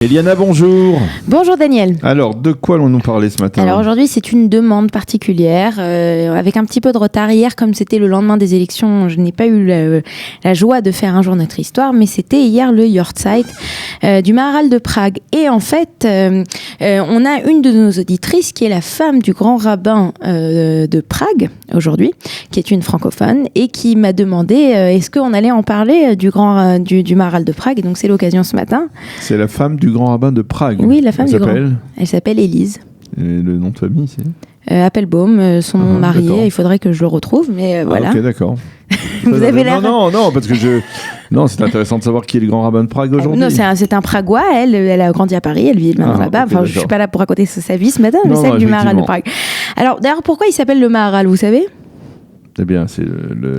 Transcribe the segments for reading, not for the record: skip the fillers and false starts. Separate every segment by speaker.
Speaker 1: Eliana, bonjour.
Speaker 2: Bonjour Daniel.
Speaker 1: Alors, de quoi allons-nous parler ce matin ?
Speaker 2: Alors aujourd'hui, c'est une demande particulière, avec un petit peu de retard. Hier, comme c'était le lendemain des élections, je n'ai pas eu la joie de faire un jour notre histoire, mais c'était hier le Yahrzeit du Maharal de Prague. Et en fait, on a une de nos auditrices qui est la femme du grand rabbin de Prague, aujourd'hui, qui est une francophone, et qui m'a demandé est-ce qu'on allait en parler du Maharal de Prague. Et donc c'est l'occasion ce matin.
Speaker 1: C'est la femme du grand rabbin de Prague.
Speaker 2: Oui, la femme du grand.
Speaker 1: Elle
Speaker 2: s'appelle Élise.
Speaker 1: Et le nom de famille, c'est
Speaker 2: Appelbaum, son nom marié.
Speaker 1: D'accord.
Speaker 2: Il faudrait que je le retrouve, mais voilà.
Speaker 1: Ok, d'accord.
Speaker 2: Vous avez l'air...
Speaker 1: Non, parce que Non, c'est intéressant de savoir qui est le grand rabbin de Prague aujourd'hui.
Speaker 2: Non, c'est un Pragois. Elle a grandi à Paris. Elle vit maintenant là-bas.
Speaker 1: Okay,
Speaker 2: enfin, je suis pas là pour raconter sa vie ce matin, mais celle du Maharal de Prague. Alors, d'ailleurs, pourquoi il s'appelle le Maharal, vous savez ?
Speaker 1: Eh bien, c'est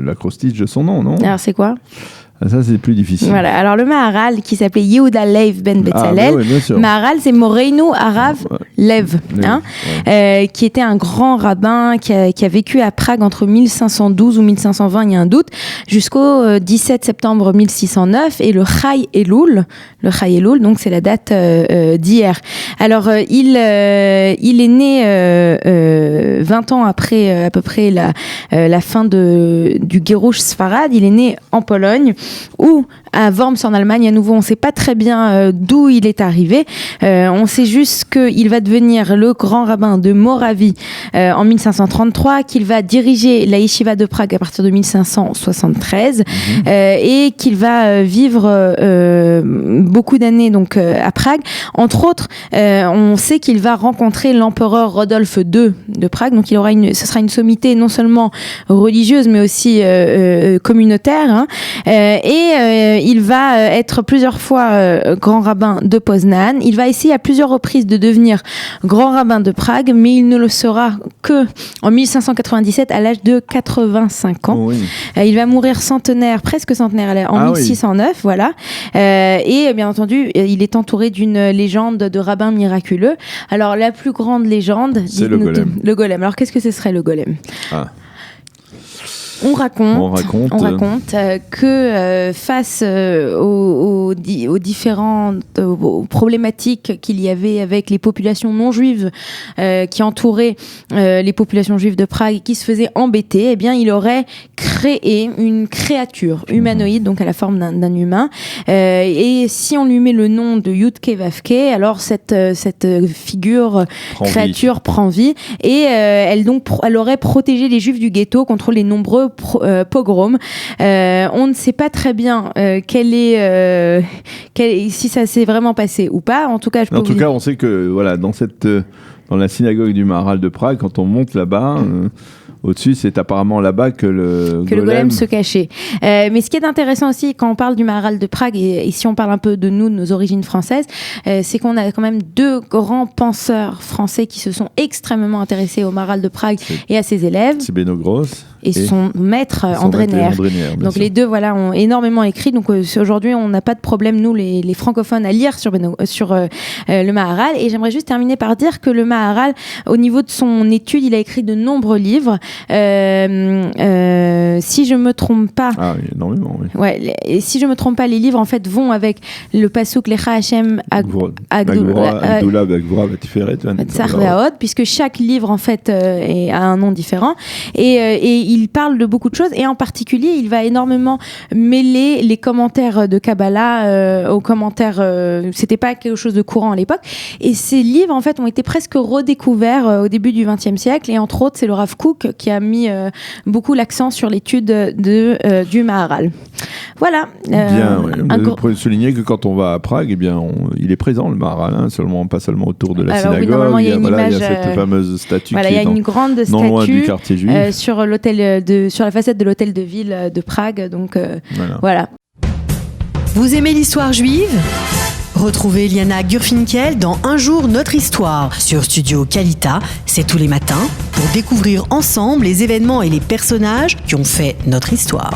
Speaker 1: l'acrostiche de son nom, non ?
Speaker 2: Alors, c'est quoi ?
Speaker 1: Ça, c'est plus difficile.
Speaker 2: Voilà. Alors, le Maharal, qui s'appelait Yehuda Lev Ben Betzalel.
Speaker 1: Oui, bien sûr.
Speaker 2: Maharal, c'est Moreinu Harav Lev, qui était un grand rabbin qui a vécu à Prague entre 1512 ou 1520, il y a un doute, jusqu'au 17 septembre 1609. Et le Chai Elul, donc c'est la date d'hier. Alors, il est né 20 ans après à peu près la fin du Gerush Sfarad. Il est né en Pologne, ou à Worms en Allemagne. À nouveau, on ne sait pas très bien d'où il est arrivé. On sait juste qu'il va devenir le grand rabbin de Moravie en 1533, qu'il va diriger la yeshiva de Prague à partir de 1573 et qu'il va vivre beaucoup d'années donc à Prague. Entre autres, on sait qu'il va rencontrer l'empereur Rodolphe II de Prague. Donc ce sera une sommité non seulement religieuse mais aussi communautaire. Il va être plusieurs fois grand rabbin de Poznan. Il va essayer à plusieurs reprises de devenir grand rabbin de Prague, mais il ne le sera que en 1597 à l'âge de 85 ans. Oui. Il va mourir presque centenaire en 1609, voilà. Et bien entendu, il est entouré d'une légende de rabbin miraculeux. Alors la plus grande légende,
Speaker 1: c'est le golem.
Speaker 2: Le golem. Alors qu'est-ce que ce serait le golem ? On raconte que face aux différentes problématiques qu'il y avait avec les populations non juives qui entouraient les populations juives de Prague et qui se faisaient embêter, eh bien, il aurait créé une créature humanoïde, donc à la forme d'un humain. Et si on lui met le nom de Yudke Vavke, alors cette créature prend vie et elle aurait protégé les juifs du ghetto contre les nombreux pogroms. On ne sait pas très bien si ça s'est vraiment passé ou pas. En tout cas,
Speaker 1: on sait que voilà, dans la synagogue du Maharal de Prague, quand on monte là-bas, au-dessus, c'est apparemment là-bas que le golem
Speaker 2: se cachait. Mais ce qui est intéressant aussi, quand on parle du Maharal de Prague, et si on parle un peu de nous, de nos origines françaises, c'est qu'on a quand même deux grands penseurs français qui se sont extrêmement intéressés au Maharal de Prague et à ses élèves.
Speaker 1: C'est Beno Gross.
Speaker 2: Et son maître André Neher. Donc les deux ont énormément écrit. Donc aujourd'hui, on n'a pas de problème, nous, les francophones, à lire sur le Maharal. Et j'aimerais juste terminer par dire que le Maharal, au niveau de son étude, il a écrit de nombreux livres. Si je me trompe pas...
Speaker 1: Ah oui, énormément, oui.
Speaker 2: Ouais, et si je me trompe pas, les livres, en fait, vont avec le pasuk Lecha Hashem
Speaker 1: Agdoula Bagvura Batiferet
Speaker 2: Tsarveaot, puisque chaque livre, en fait, a un nom différent. Et il parle de beaucoup de choses, et en particulier, il va énormément mêler les commentaires de Kabbalah aux commentaires... c'était pas quelque chose de courant à l'époque. Et ces livres, en fait, ont été presque redécouverts au début du XXe siècle, et entre autres, c'est le Rav Kook qui a mis beaucoup l'accent sur l'étude du Maharal. Voilà.
Speaker 1: Bien, il faut souligner que quand on va à Prague, eh bien, il est présent, le Maharal, pas seulement autour de la synagogue.
Speaker 2: Oui, normalement, il y a une image,
Speaker 1: il y a cette fameuse statue
Speaker 2: il y a une grande statue
Speaker 1: non loin du quartier juif.
Speaker 2: sur la facette de l'hôtel de ville de Prague. Donc, voilà.
Speaker 3: Vous aimez l'histoire juive ? Retrouvez Eliana Gurfinkel dans Un jour notre histoire sur Studio Kalita, c'est tous les matins, pour découvrir ensemble les événements et les personnages qui ont fait notre histoire.